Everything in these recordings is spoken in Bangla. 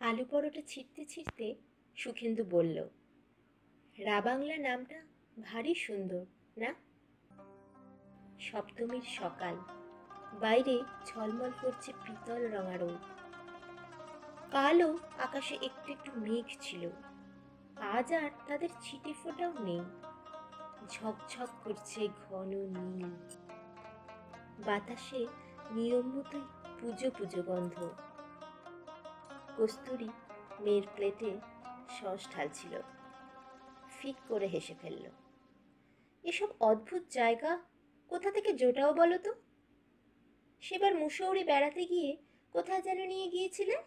আলু পরোটা ছিঁড়তে ছিঁড়তে সুখেন্দু বলল, রাবাংলা নামটা ভারী সুন্দর না? সপ্তমীর সকাল, বাইরে ঝলমল করছে পিতল রঙা রোদ। কালো আকাশে একটু একটু মেঘ ছিল, আজ আর তাদের ছিটে ফোটাও নেই। ঝকঝক করছে ঘন নীল, বাতাসে নিয়মিতই পুজো পুজো গন্ধ। কস্তুরী মেয়ের প্লেটে সস ঢালছিল, ফিক করে হেসে ফেলল। এসব অদ্ভুত জায়গা কোথা থেকে জোটাও বলো তো? সেবার মুসৌরি বেড়াতে গিয়ে কোথায় যেন নিয়ে গিয়েছিলেন?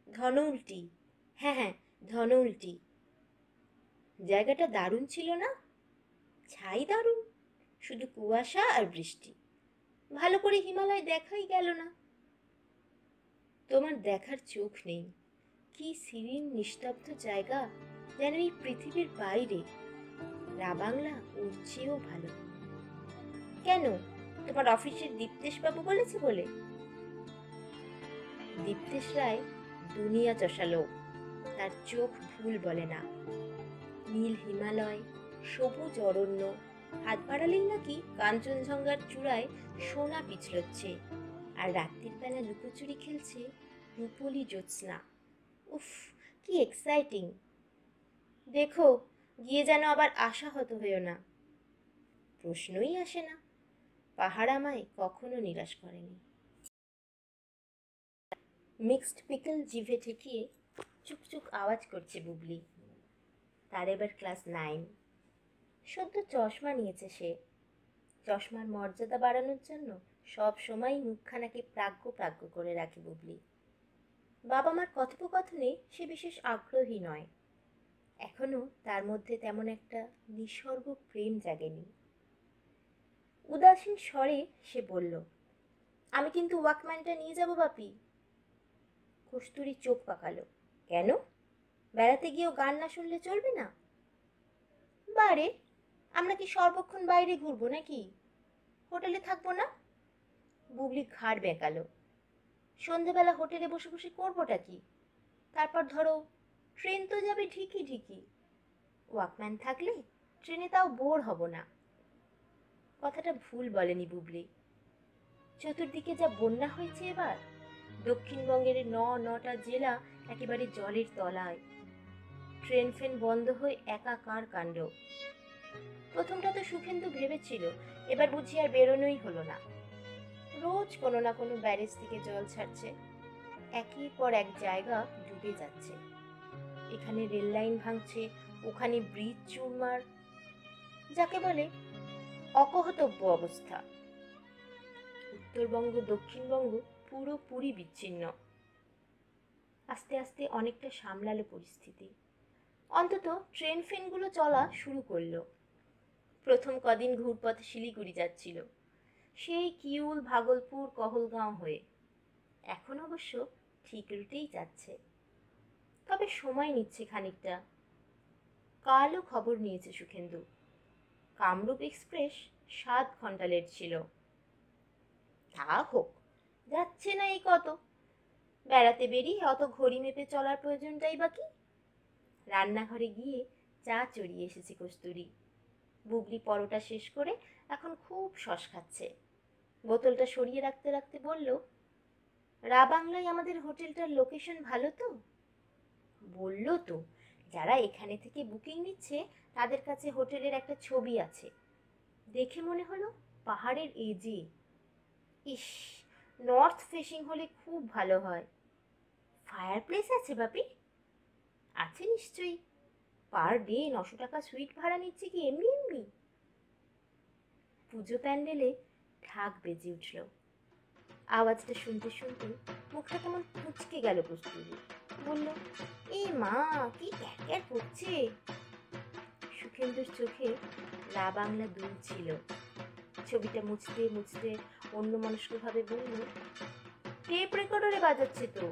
ধনউল্টি। হ্যাঁ হ্যাঁ, ধনউল্টি। জায়গাটা দারুণ ছিল না? ছাই দারুণ, শুধু কুয়াশা আর বৃষ্টি। ভালো করে হিমালয় দেখাই গেল না। তোমার দেখার চোখ নেই। কি সিরিন নিস্তব্ধ জায়গা, যেন এই পৃথিবীর বাইরে। রাবাংলা ওর চেয়েও ভালো। কেন, তোমার অফিসের দীপ্তেশ বাবু বলেছে বলে? দীপ্তেশ রায় দুনিয়া চষা লোক, তার চোখ ভুল বলে না। নীল হিমালয়, সবুজ অরণ্য, হাত বাড়ালেই নাকি কাঞ্চনজঙ্ঘার চূড়ায় সোনা পিছলচ্ছে, আর রাত্রির বেলা লুকোচুরি খেলছে রূপলি জ্যোৎস্না। উফ, কি এক্সাইটিং! দেখো, গিয়ে যেন আবার আশাহত হয়েও না। প্রশ্নই আসে না, পাহাড় আমায় কখনো নিরাশ করেনি। মিক্সড পিকল জিভে ঠেকিয়ে চুকচুক আওয়াজ করছে বুবলি। তার এবার ক্লাস 9। সদ্য চশমা নিয়েছে সে। চশমার মর্যাদা বাড়ানোর জন্য সব সময় মুখখানাকে প্রাজ্ঞ প্রাজ্ঞ করে রাখে বুবলি। বাবা মার কথোপকথনে সে বিশেষ আগ্রহী নয়। এখনো তার মধ্যে তেমন একটা নিসর্গ প্রেম জাগেনি। উদাসীন স্বরে সে বলল, আমি কিন্তু ওয়াকম্যানটা নিয়ে যাব বাপি। কস্তুরী চোখ পাকালো। কেন, বেড়াতে গিয়েও গান না শুনলে চলবে না? বারে, আমরা কি সর্বক্ষণ বাইরে ঘুরবো নাকি? হোটেলে থাকবো না? বুবলি ঘাড় বেঁকালো। সন্ধেবেলা হোটেলে বসে বসে করবোটা কি? তারপর ধরো, ট্রেন তো যাবে ঠিকই ঠিকই। ওয়াকম্যান থাকলে ট্রেনে তাও বোর হব না। কথাটা ভুল বলেনি বুবলি। চতুর্দিকে যা বন্যা হয়েছে এবার, দক্ষিণবঙ্গের নটা জেলা একেবারে জলের তলায়। ট্রেন ফেন বন্ধ হয়ে একাকার কাণ্ড। প্রথমটা তো সুখেন্দু ভেবেছিল এবার বুঝি আর বেরোনোই হলো না। রোজ কোনো না কোনো ব্যারেজ থেকে জল ছাড়ছে, একের পর এক জায়গা ডুবে যাচ্ছে। এখানে রেল লাইন ভাঙছে, ওখানে ব্রিজ চুরমার, যাকে বলে অকহতব্য অবস্থা। উত্তরবঙ্গ দক্ষিণবঙ্গ পুরোপুরি বিচ্ছিন্ন। আস্তে আস্তে অনেকটা সামলালো পরিস্থিতি। অন্তত ট্রেন ফেনগুলো চলা শুরু করলো। প্রথম কদিন ঘুরপথে শিলিগুড়ি যাচ্ছিল, সেই কিউল ভাগলপুর কহলগাঁও হয়ে। এখন অবশ্য ঠিক রুটেই যাচ্ছে, তবে সময় নিচ্ছে খানিকটা। কালও খবর নিয়েছে সুখেন্দু। কামরূপ এক্সপ্রেস 7 ঘন্টা লেট ছিল। তা হোক, যাচ্ছে না এই কত। বেড়াতে বেরিয়ে অত ঘড়ি মেপে চলার প্রয়োজনটাই বা কি? রান্নাঘরে গিয়ে চা চড়িয়ে এসেছে কস্তুরী। বুবলি পরোটা শেষ করে এখন খুব শস খাচ্ছে। বোতলটা সরিয়ে রাখতে রাখতে বলল, রাবাংলায় আমাদের হোটেলটার লোকেশন ভালো তো? বলল তো, যারা এখানে থেকে বুকিং নিচ্ছে তাদের কাছে হোটেলের একটা ছবি আছে, দেখে মনে হলো পাহাড়ের এজে। ইস, নর্থ ফেসিং হলে খুব ভালো হয়। ফায়ার প্লেস আছে বাপি? আছে নিশ্চয়ই। পার ডে 900 টাকা সুইট ভাড়া নিচ্ছে কি এমনি এমনি? পুজো প্যান্ডেলে ঢাক বেজে উঠল। আওয়াজটা শুনতে শুনতে মুখটা কেমন কুঁচকে গেল কস্তুরী। বলল, এ মা, কি ক্যার করছে! সুখেন্দুর চোখে রাবাংলা দুলছিল। ছবিটা মুছতে মুছতে অন্যমনস্কভাবে বলল, টেপ রেকর্ডারে বাজাচ্ছে তো।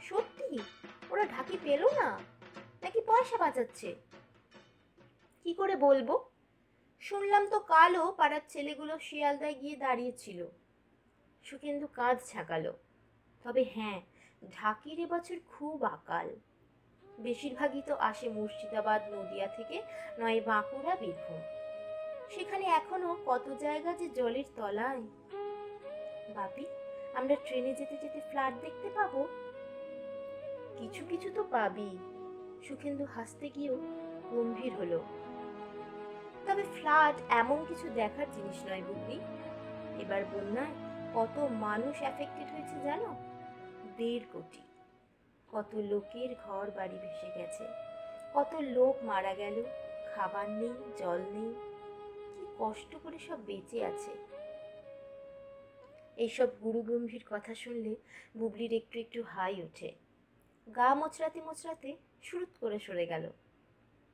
সত্যি? ওরা ঢাকি পেল না নাকি পয়সা বাজাচ্ছে? কি করে বলবো, শুনলাম তো কালও পাড়ার ছেলেগুলো শিয়ালদায় গিয়ে দাঁড়িয়েছিল। সুখেন্দু কাঁধ ঝাঁকালো। তবে হ্যাঁ, ঢাকির এবছর খুব আকাল। বেশিরভাগই তো আসে মুর্শিদাবাদ নদিয়া থেকে, নয় বাঁকুড়া বীরভূম। সেখানে এখনো কত জায়গা যে জলের তলায়। বাপি, আমরা ট্রেনে যেতে যেতে ফ্ল্যাট দেখতে পাবো? কিছু কিছু তো পাবি। সুখেন্দু হাসতে গিয়েও গম্ভীর হলো। তবে ফ্ল্যাট এমন কিছু দেখার জিনিস নয় বুবলি। এবার বন্যায় কত মানুষ এফেক্টেড হয়েছে জানো? 1.5 কোটি। কত লোকের ঘর বাড়ি ভেসে গেছে, কত লোক মারা গেল, খাবার নেই, জল নেই, কি কষ্ট করে সব বেঁচে আছে। এইসব গুরুগম্ভীর কথা শুনলে বুবলির একটু একটু হাই ওঠে। গা মোচড়াতে মোচড়াতে শুরুত করে সরে গেল।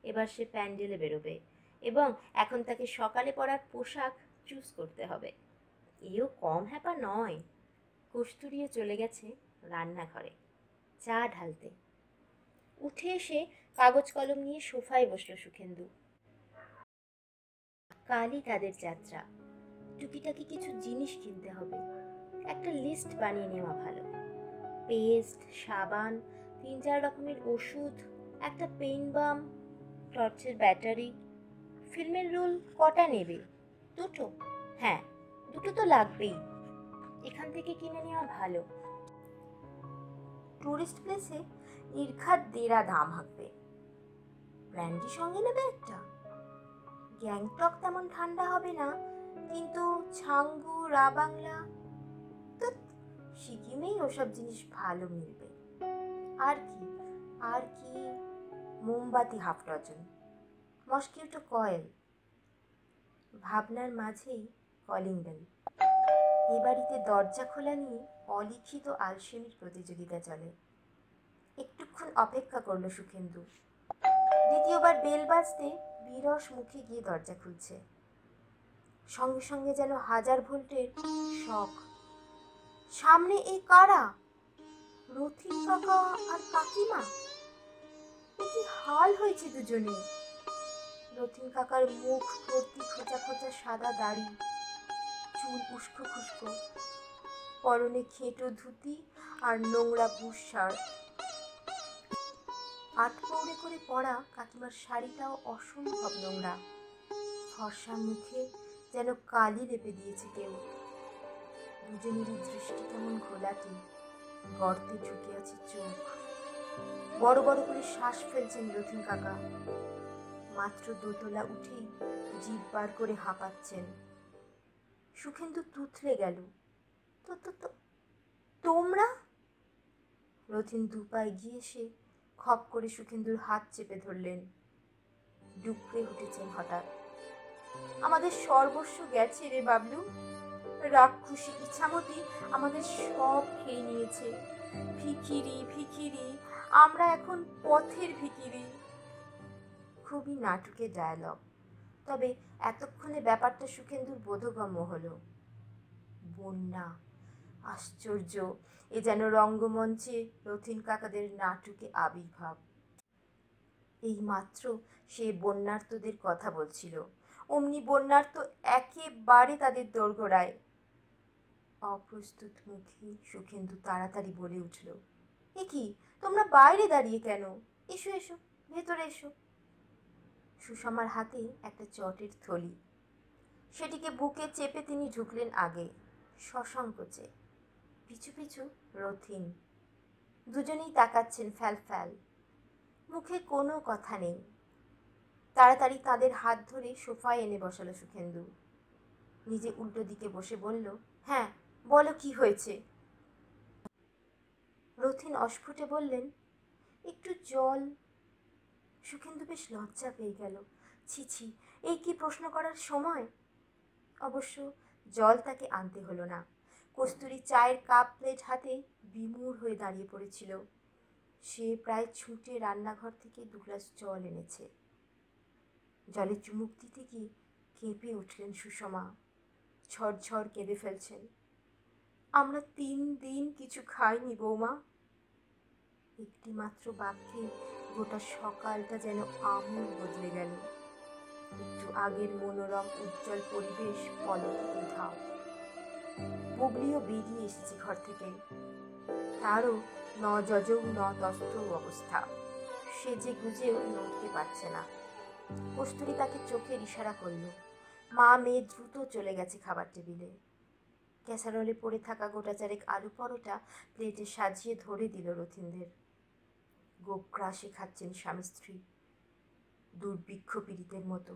এবার সে প্যান্ডেলে বেরোবে, এবং এখন তাকে সকালে পরার পোশাক চুজ করতে হবে। এও কম হ্যাপা নয়। কস্তুরিও চলে গেছে রান্নাঘরে চা ঢালতে। উঠে এসে কাগজ কলম নিয়ে সোফায় বসলো সুখেন্দু। কালই তাদের যাত্রা। টুকিটাকি কিছু জিনিস কিনতে হবে। একটা লিস্ট বানিয়ে নেওয়া ভালো। পেস্ট, সাবান, 3-4 রকমের ওষুধ, একটা পেন বাম, টর্চের ব্যাটারি। ফিল্মের রোল কটা নেবে? 2টো? হ্যাঁ, 2টো তো লাগবেই। এখান থেকে কিনে নেওয়া ভালো। টুরিস্ট প্লেসে নির্ঘাত দেড়া দাম হাঁকবে। ব্র্যান্ডি সঙ্গে নেবে একটা। গ্যাংটক তেমন ঠান্ডা হবে না, কিন্তু ছাঙ্গু, রাবাংলা, তো সিকিমেই ওসব জিনিস ভালো মিলবে। আর কি আর কি? মোমবাতি 1/2 ডজন, মসকিউটো কয়েল। ভাবনার মাঝেই কলিং বেল। এ বাড়িতে দরজা খোলা নিয়ে অলিখিত আলসেমির প্রতিযোগিতা চলে। একটুক্ষণ অপেক্ষা করলো সুখেন্দু। দ্বিতীয়বার বেল বাজতে বিরস মুখে গিয়ে দরজা খুলছে। সঙ্গে সঙ্গে যেন 1000 ভোল্টের শক। সামনে এই কারা? রথিন কাকা আর কাকিমা। এ কি হাল হয়েছে দুজনে! রথিন কাকার মুখ ভর্তি খোঁচা খোঁচা সাদা দাড়ি, চুল উস্কো খুস্কো, পরনে খেঁটো ধুতি আর নোংরা বুশ শার্ট। আটপৌড়ে করে পরা কাকিমার শাড়িটাও অসম্ভব নোংরা। ফর্সা মুখে যেন কালি লেপে দিয়েছে কেউ। দুজনেরই দৃষ্টি কেমন ঘোলাটে, গর্তে ঝুঁকে আছে চোখ। বড় বড় করে শ্বাস ফেলছেন রথিন কাকা। মাত্র দোতলা উঠেই জিভ বার করে হাঁপাচ্ছেন। সুখেন্দু তুতলে গেল। তো তো তো তোমরা? রথিন দুপায়ে গিয়ে এসে খপ করে সুখেন্দুর হাত চেপে ধরলেন। ডুকরে উঠেছেন হঠাৎ। আমাদের সর্বস্ব গেছে রে বাবলু। রাক্ষসী ইচ্ছামতি আমাদের সব খেয়ে নিয়েছে। ভিখিরি ভিখিরি, আমরা এখন পথের ভিখিরি। খুবই নাটকের ডায়ালগ, তবে এতক্ষণে ব্যাপারটা সুখেন্দুর বোধগম্য হলো। বন্যা! আশ্চর্য! এ যেন রঙ্গমঞ্চে রথিন কাকাদের নাটকে আবির্ভাব। এই মাত্র সে বন্যার্তদের কথা বলছিল, অমনি বন্যার্ত একেবারে তাদের দোরগোড়ায়। অপ্রস্তুত মুখে সুখেন্দু তাড়াতাড়ি বলে উঠল, এ কি, তোমরা বাইরে দাঁড়িয়ে কেন? এসো এসো, ভেতরে এসো। সুষমার হাতে একটা চটের থলি। সেটিকে বুকে চেপে তিনি ঢুকলেন আগে, সসংকোচে। পিছু পিছু রথিন। দুজনেই তাকাচ্ছেন ফ্যাল ফ্যাল। মুখে কোনো কথা নেই। তাড়াতাড়ি তাদের হাত ধরে সোফায় এনে বসালো সুখেন্দু। নিজে উল্টো দিকে বসে বলল, হ্যাঁ বলো, কি হয়েছে? রথিন অস্ফুটে বললেন, একটু জল। সুখেন্দু বেশ লজ্জা পেয়ে গেল। ছি ছি, এই কি প্রশ্ন করার সময়? অবশ্য জল তাকে আনতে হলো না। কস্তুরী চায়ের কাপ প্লেট হাতে বিমূঢ় হয়ে দাঁড়িয়ে পড়েছিল। সে প্রায় ছুটে রান্নাঘর থেকে 2 গ্লাস জল এনেছে। জলে চুমুক দিতে গিয়ে কেঁপে উঠলেন সুষমা। ঝরঝর কেঁদে ফেলছেন। আমরা 3 দিন কিছু খাইনি বৌমা। একটি মাত্র বাক্যে গোটা সকালটা যেন আমূল বদলে গেল। একটু আগের মনোরম উজ্জ্বল পরিবেশ পলকে উধাও। বুবলিও বেরিয়ে এসেছে ঘর থেকে। তারও ন যজৌ ন তস্থৌ অবস্থা। সেজে গুজেও নড়তে পারছে না। কস্তুরী তাকে চোখের ইশারা করল। মা মেয়ে দ্রুত চলে গেছে খাবার টেবিলে। ক্যাসারোলে পড়ে থাকা গোটাচারেক আলু পরোটা প্লেটে সাজিয়ে ধরে দিল রথিনদের। গোগ্রাসে খাচ্ছেন স্বামী স্ত্রী, দুর্ভিক্ষ পীড়িতের মতো।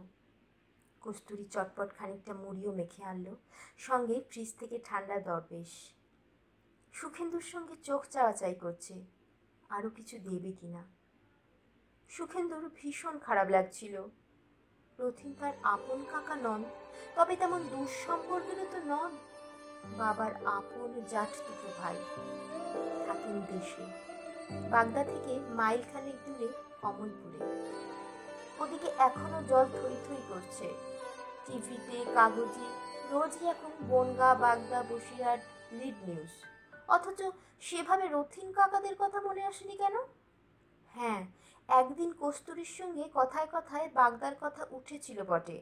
কস্তুরী চটপট খানিকটা মুড়িও মেখে আনলো, সঙ্গে ফ্রিজ থেকে ঠান্ডা দরবেশ। সুখেন্দুর সঙ্গে চোখ চাওয়াচাই করছে, আরও কিছু দেবে কিনা। সুখেন্দুর ভীষণ খারাপ লাগছিল। রথিন তার আপন কাকা নন, তবে তেমন দুঃসম্পর্কেরও তো নন। বাবার আপন জাঠতুতো ভাই, থাকেন দেশে, বাগদা থেকে মাইল খানেক দূরে কমলপুরে। ওদিকে এখনো জল থই থই করছে। টিভিতে কাগজে রোজই এখন বনগা, বাগদা, বসিরহাট লিড নিউজ। অথচ সেভাবে রথিন কাকাদের কথা মনে আসেনি কেন? হ্যাঁ, একদিন কস্তুরীর সঙ্গে কথায় কথায় বাগদার কথা উঠেছিল বটে।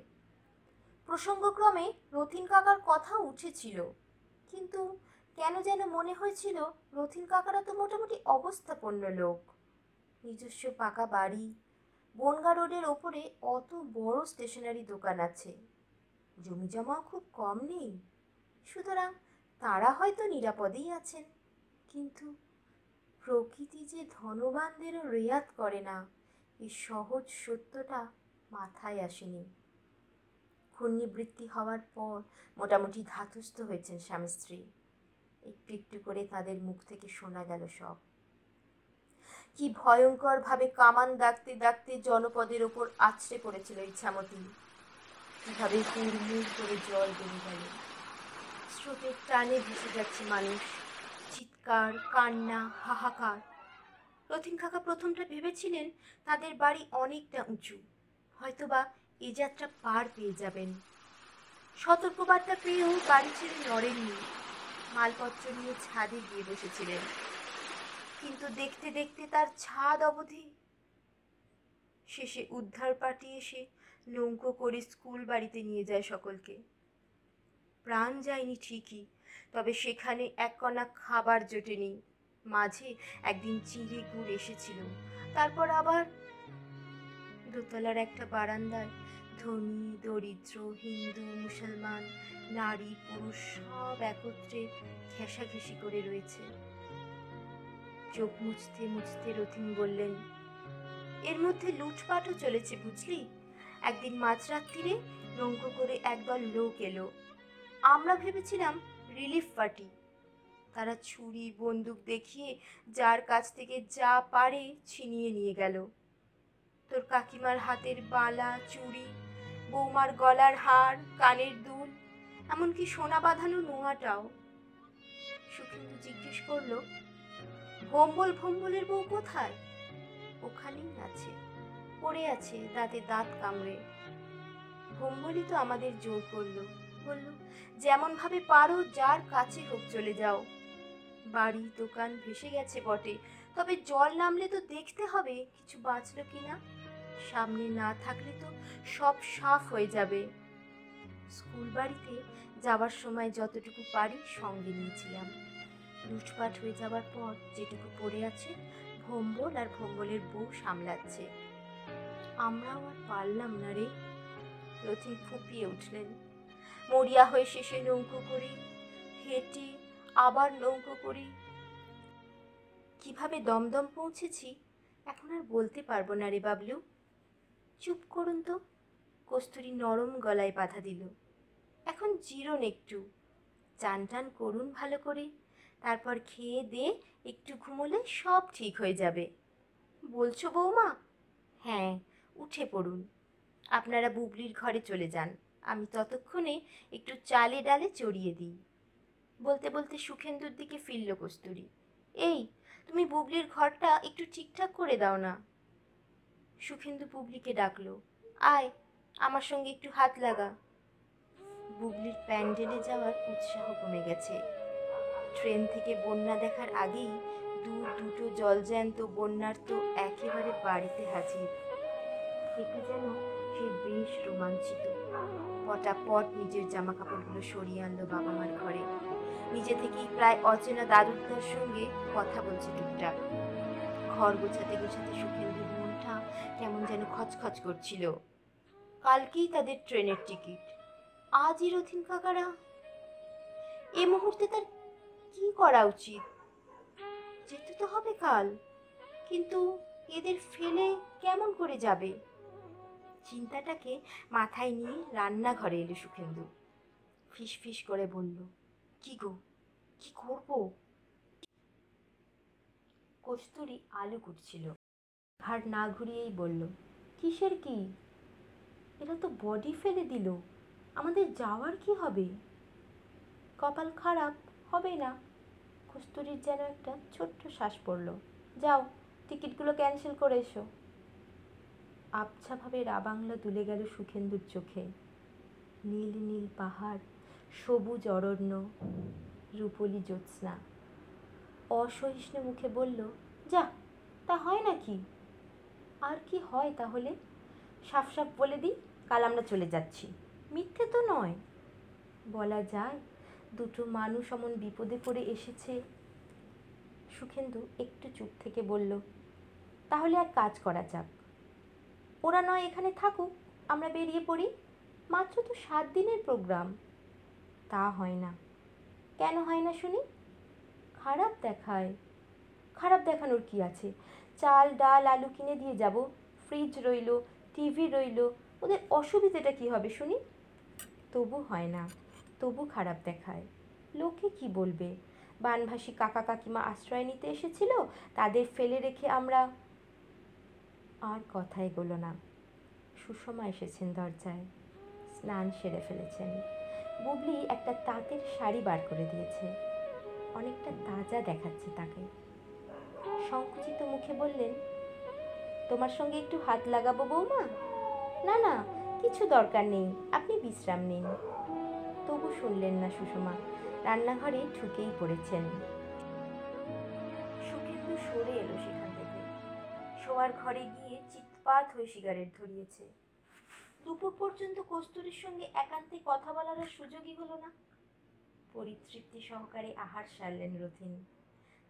প্রসঙ্গক্রমে রথিন কাকার কথা উঠেছিল, কিন্তু কেন যেন মনে হয়েছিল রথিন কাকারা তো মোটামুটি অবস্থাপন্ন লোক। নিজস্ব পাকা বাড়ি, বনগা রোডের ওপরে অত বড় স্টেশনারি দোকান আছে, জমি জমাও খুব কম নেই। সুতরাং তারা হয়তো নিরাপদেই আছেন। কিন্তু প্রকৃতি যে ধনবানদেরও রেয়াত করে না, এই সহজ সত্যটা মাথায় আসেনি। ঘূর্ণিবৃত্তি হওয়ার পর মোটামুটি ধাতস্থ হয়েছেন স্বামী স্ত্রী। একটু একটু করে তাদের মুখ থেকে শোনা গেল সব। কি ভয়ঙ্কর ভাবে কামান দাগতে দাগতে জনপদের ওপর আছড়ে পড়েছিল ইচ্ছামতি। কিভাবে হুড়মুড় করে জল বেড়ে গেল। স্রোতের টানে ভেসে যাচ্ছে মানুষ, চিৎকার, কান্না, হাহাকার। রথিন কাকা প্রথমটা ভেবেছিলেন তাদের বাড়ি অনেকটা উঁচু, হয়তোবা এ যাত্রা পার পেয়ে যাবেন। সতর্কবার্তা পেয়েও বাড়ি ছেড়ে নড়েননি। মালপত্র নিয়ে ছাদে গিয়ে বসেছিলেন, কিন্তু দেখতে দেখতে তার ছাদ অবধি। শেষে উদ্ধার পার্টি এসে নৌকো করে স্কুল বাড়িতে নিয়ে যায় সকলকে। প্রাণ যায়নি ঠিকই, তবে সেখানে এক কণা খাবার জোটেনি। মাঝে একদিন চিঁড়ে গুড় এসেছিল, তারপর আবার দোতলার একটা বারান্দায় ধনী দরিদ্র, হিন্দু মুসলমান, নারী পুরুষ সব একত্রে ঘেঁষাঘেঁষি করে রয়েছে। চোখ মুছতে মুছতে রথিন বললেন, এর মধ্যে লুটপাটও চলেছে বুঝলি। একদিন মাঝরাত্রিরে নৌকো করে একদল লোক এলো। আমরা ভেবেছিলাম রিলিফ পার্টি। তারা ছুরি বন্দুক দেখিয়ে যার কাছ থেকে যা পারে ছিনিয়ে নিয়ে গেল। তোর কাকিমার হাতের বালা, চুড়ি, বৌমার গলার হার, কানের দুল, এমনকি সোনা বাঁধানো নোয়াটাও। সুখেন্দু জিজ্ঞেস করলো, ভম্বলের বউ কোথায়? ওখানেই আছে, পড়ে আছে দাঁতে দাঁত কামড়ে। ভম্বলই তো আমাদের জোর করলো, বলল যেমন ভাবে পারো যার কাছে হোক চলে যাও। বাড়ি দোকান ভেসে গেছে বটে, তবে জল নামলে তো দেখতে হবে কিছু বাঁচলো কিনা। সামনে না থাকলে তো সব সাফ হয়ে যাবে। স্কুল বাড়িতে যাওয়ার সময় যতটুকু পারি সঙ্গে নিয়েছিলাম। লুটপাট হয়ে যাওয়ার পর যেটুকু পড়ে আছে ভম্বল আর ভম্বলের বউ সামলাচ্ছে। আমরাও আর পারলাম না রে। রথিন ফুঁপিয়ে উঠলেন। মরিয়া হয়ে শেষে নৌকো করে হেঁটে আবার নৌকো করে কিভাবে দমদম পৌঁছেছি এখন আর বলতে পারবো না রে বাবলু। চুপ করুন তো, কস্তুরী নরম গলায় বাধা দিল। এখন জিরোন একটু, চান টান করুন ভালো করে, তারপর খেয়ে দে একটু ঘুমোলে সব ঠিক হয়ে যাবে। বলছো বৌমা? হ্যাঁ, উঠে পড়ুন। আপনারা বুবলির ঘরে চলে যান, আমি ততক্ষণে একটু চালে ডালে চড়িয়ে দিই। বলতে বলতে সুখেন্দুর দিকে ফিরল কস্তুরী। এই, তুমি বুবলির ঘরটা একটু ঠিকঠাক করে দাও না। সুখেন্দু বুবলিকে ডাকলো, আয় আমার সঙ্গে একটু হাত লাগা। বুবলির প্যান্ডেলে যাওয়ার উৎসাহ কমে গেছে। ট্রেন থেকে বন্যা দেখার আগেই দুটো জলজ্যান্ত বন্যার্ত একেবারে বাড়িতে হাজির। এতে যেন সে বেশ রোমাঞ্চিত। পটাপট নিজের জামা কাপড়গুলো সরিয়ে আনলো বাবা মার ঘরে। নিজে থেকেই প্রায় অচেনা দাদুটার সঙ্গে কথা বলছে টুকটাক। ঘর গোছাতে গোছাতে সুখেন্দুর মনটা কেমন যেন খচখচ করছিল। কালকেই তাদের ট্রেনের টিকিট, আজই রথিন কাকারা। এ মুহূর্তে তার কি করা উচিত? যেতে তো হবে কাল, কিন্তু এদের ফেলে কেমন করে যাবে? চিন্তাটাকে মাথায় নিয়ে রান্নাঘরে এলো সুখেন্দু। ফিস ফিস করে বলল, কি গো, কি করবো? কস্তুরী আলু কুটছিল, ঘাড় না ঘুরিয়েই বলল, কিসের কি? এরা তো বডি ফেলে দিল, আমাদের যাওয়ার কি হবে? কপাল খারাপ হবে না। কস্তুরীর যেন একটা ছোট্ট শ্বাস পড়ল। যাও, টিকিটগুলো ক্যান্সেল করে এসো। আবছাভাবে রাবাংলা দুলে গেল সুখেন্দুর চোখে। নীল নীল পাহাড়, সবুজ অরণ্য, রূপলি জ্যোৎস্না। অসহিষ্ণু মুখে বলল, যা, তা হয় নাকি? আর কি হয় তাহলে? সাফ সাফ বলে দিই, কাল আমরা চলে যাচ্ছি। মিথ্যে তো নয়। বলা যায় দুটো মানুষ অমন বিপদে পড়ে এসেছে। সুখেন্দু একটু চুপ থেকে বলল, তাহলে এক কাজ করা যাক, ওরা নয় এখানে থাকুক, আমরা বেরিয়ে পড়ি। মাত্র তো 7 দিনের প্রোগ্রাম। তা হয় না। কেন হয় না শুনি? খারাপ দেখায়। খারাপ দেখানোর কি আছে? চাল ডাল আলু কিনে দিয়ে যাব, ফ্রিজ রইল, টিভি রইল, ওদের অসুবিধেটা কি হবে শুনি? তবু হয় না, তবু খারাপ দেখায়। লোকে কি বলবে? বানভাসী কাকা কাকিমা আশ্রয় নিতে এসেছিল, তাদের ফেলে রেখে আমরা। আর কথা এগোলো না। সুষমা এসেছেন দরজায়, স্নান সেরে ফেলেছেন। বুবলি একটা তাঁতের শাড়ি বার করে দিয়েছে, অনেকটা তাজা দেখাচ্ছে তাকে। সংকুচিত মুখে বললেন, তোমার সঙ্গে একটু হাত লাগাবো বৌমা? না না, কিছু দরকার নেই, আপনি বিশ্রাম নিন। তবু শুনলেন না সুষমা, রান্নাঘরে ঢুকেই পড়েছেন। সুখেন্দু সরে এলো সেখান থেকে, শোয়ার ঘরে গিয়ে চিৎপাত হয়ে সিগারেট ধরিয়েছে। দুপুর পর্যন্ত কস্তুরীর সঙ্গে একান্তে কথা বলার সুযোগই হলো না। পরিতৃপ্তি সহকারে আহার সারলেন রথিন।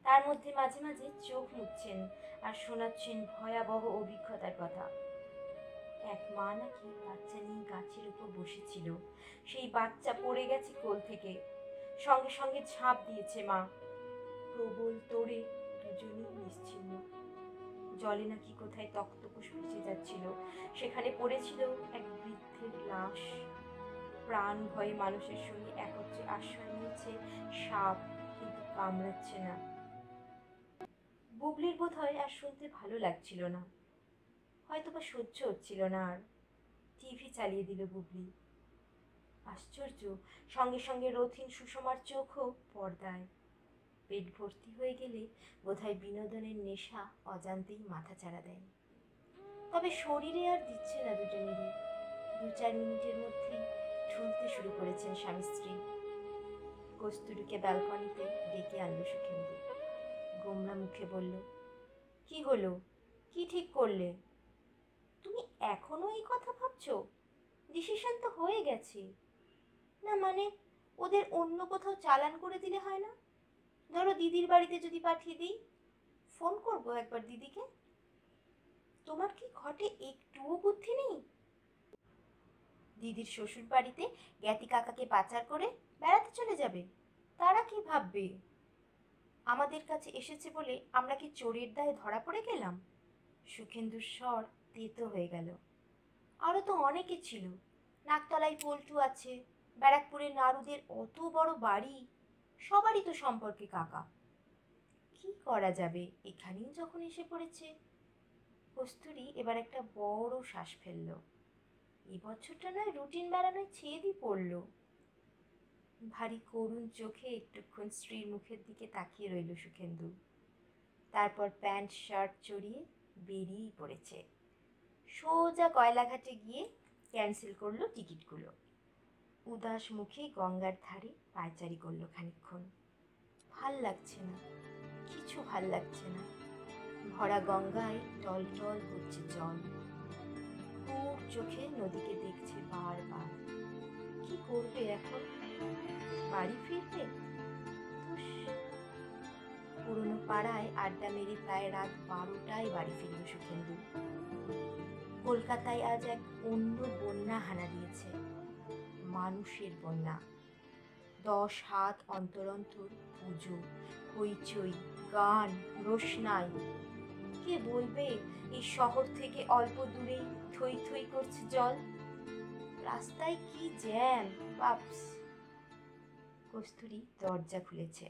তার মধ্যে মাঝে মাঝে চোখ মুছছেন আর শোনাচ্ছেন ভয়াবহ অভিজ্ঞতার কথা। এক মা নাকি বাচ্চা নিয়ে গাছের উপর বসেছিল, সেই বাচ্চা পড়ে গেছে কোল থেকে, সঙ্গে সঙ্গে ঝাঁপ দিয়েছে মা। প্রবল তোড়ে দুজনেই নিশ্চিহ্ন। জলে নাকি কোথায় তক্তপোষ ভেসে যাচ্ছিল, সেখানে পড়েছিল এক বৃদ্ধের লাশ। প্রাণ ভয়ে মানুষের সঙ্গে একত্রে আশ্রয় নিয়েছে সাপ, কিন্তু কামড়াচ্ছে না। বুবলির বোধ হয় আর শুনতে ভালো লাগছিল না, হয়তোবা সহ্য হচ্ছিল না আর। টিভি চালিয়ে দিল বুবলি। আশ্চর্য, সঙ্গে সঙ্গে রথিন সুষমার চোখও পর্দায়। পেট ভর্তি হয়ে গেলে বোধহয় বিনোদনের নেশা অজান্তেই মাথাচাড়া দেয়। তবে শরীরে আর দিচ্ছে না দুজনেরই। 2-4 মিনিটের মধ্যেই ঝুলতে শুরু করেছেন স্বামী স্ত্রী। কস্তুরীকে ব্যালকনিতে ডেকে আনলো সুখেন্দু। গোমরা মুখে বলল, কি হলো? কি ঠিক করলে? তুমি এখনো এই কথা ভাবছো? ডিসিশন তো হয়ে গেছে। না মানে, ওদের অন্য কোথাও চালান করে দিলে হয় না? ধরো দিদির বাড়িতে যদি পাঠিয়ে দিই। ফোন করবো একবার দিদিকে। তোমার কি ঘটে একটুও বুদ্ধি নেই? দিদির শ্বশুর বাড়িতে জ্ঞাতি কাকাকে পাচার করে বেড়াতে চলে যাবে, তারা কি ভাববে? আমাদের কাছে এসেছে বলে আমরা কি চোরের দায়ে ধরা পড়ে গেলাম? সুখেন্দুর স্বর তেতো হয়ে গেল। আরো তো অনেকে ছিল, নাকতলায় পল্টু আছে, ব্যারাকপুরে নারুদের অত বড় বাড়ি, সবারই তো সম্পর্কে কাকা। কি করা যাবে, এখানেই যখন এসে পড়েছে। কস্তুরী এবার একটা বড় শ্বাস ফেলল। এই বছরটা নয় রুটিন বেড়ানোয় ছেদই পড়ল। ভারী করুণ চোখে একটুক্ষণ স্ত্রীর মুখের দিকে তাকিয়ে রইল সুখেন্দু। তারপর প্যান্ট শার্ট চড়িয়ে বেরিয়েই পড়েছে। সোজা কয়লাঘাটে গিয়ে ক্যান্সেল করলো টিকিটগুলো। উদাস মুখে গঙ্গার ধারে পায়চারি করলো খানিকক্ষণ। ভাল লাগছে না, কিছু ভাল লাগছে না। ভরা গঙ্গায় টল টল করছে জল। কুর চোখে নদীকে দেখছে বারবার। কি করবে এখন? বাড়ি ফিরবে? পুরনো পাড়ায় আড্ডা মেরে প্রায় রাত 12টায় বাড়ি ফিরল সুখেন্দু। কলকাতায় আজ এক অন্য বন্যা হানা দিয়েছে, মানুষের বন্যা। 10 হাত অন্তর অন্তর পুজো, হইচই, গান, রোশনাই। কে বলবে এই শহর থেকে অল্প দূরেই থই থই করছে জল, রাস্তায় কি জ্যাম বাপস। কস্তুরী দরজা খুলেছে।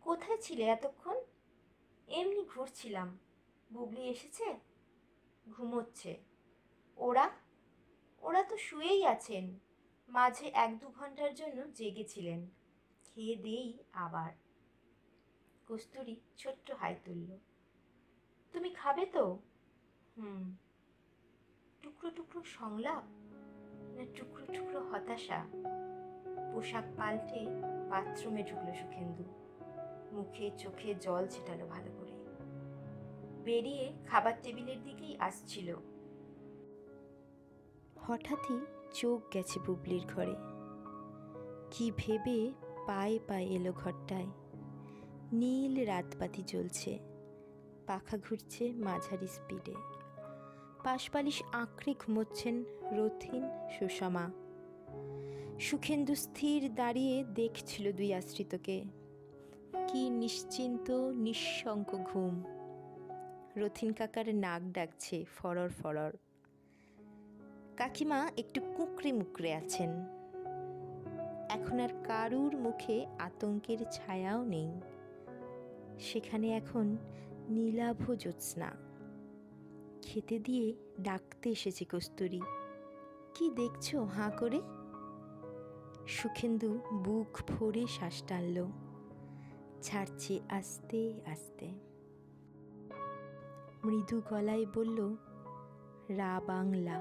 কোথায় ছিলে এতক্ষণ? এমনি ঘুরছিলাম। বুবলি এসেছে? ঘুমোচ্ছে। ওরা ওরা তো শুয়েই আছেন, মাঝে 1-2 ঘন্টার জন্য জেগেছিলেন, খেয়ে দেই আবার। কস্তুরী ছোট্ট হাই তুলল। তুমি খাবে তো? টুকরো টুকরো সংলাপ না টুকরো টুকরো হতাশা? পোশাক পাল্টে বাথরুমে ঢুকলো সুখেন্দু। মুখে চোখে জল ছেটালো ভালো করে। বেরিয়ে খাবার টেবিলের দিকেই আসছিল, হঠাৎই চোখ গেছে বুবলির ঘরে। কি ভেবে পায়ে পায়ে এলো ঘরটায়। নীল রাতবাতি জ্বলছে, পাখা ঘুরছে মাঝারি স্পিডে। পাশপালিশ আঁকড়ে ঘুমোচ্ছেন রথিন, সুষমা। সুখেন্দু স্থির দাঁড়িয়ে দেখছিল দুই আশ্রিতকে। কি নিশ্চিন্ত নিঃশঙ্ক ঘুম। রথিন কাকার নাক ডাকছে ফরর ফরর। কাকিমা একটু কুঁকড়ে মুকড়ে আছেন। এখন আর কারুর মুখে আতঙ্কের ছায়াও নেই। সেখানে এখন নীলাভ জ্যোৎস্না। খেতে দিয়ে ডাকতে এসেছে কস্তুরী। কি দেখছো হাঁ করে? সুখেন্দু বুক ভরে শ্বাস টানল, ছাড়ছে আস্তে আস্তে। মৃদু গলায় বলল, রা বাংলা।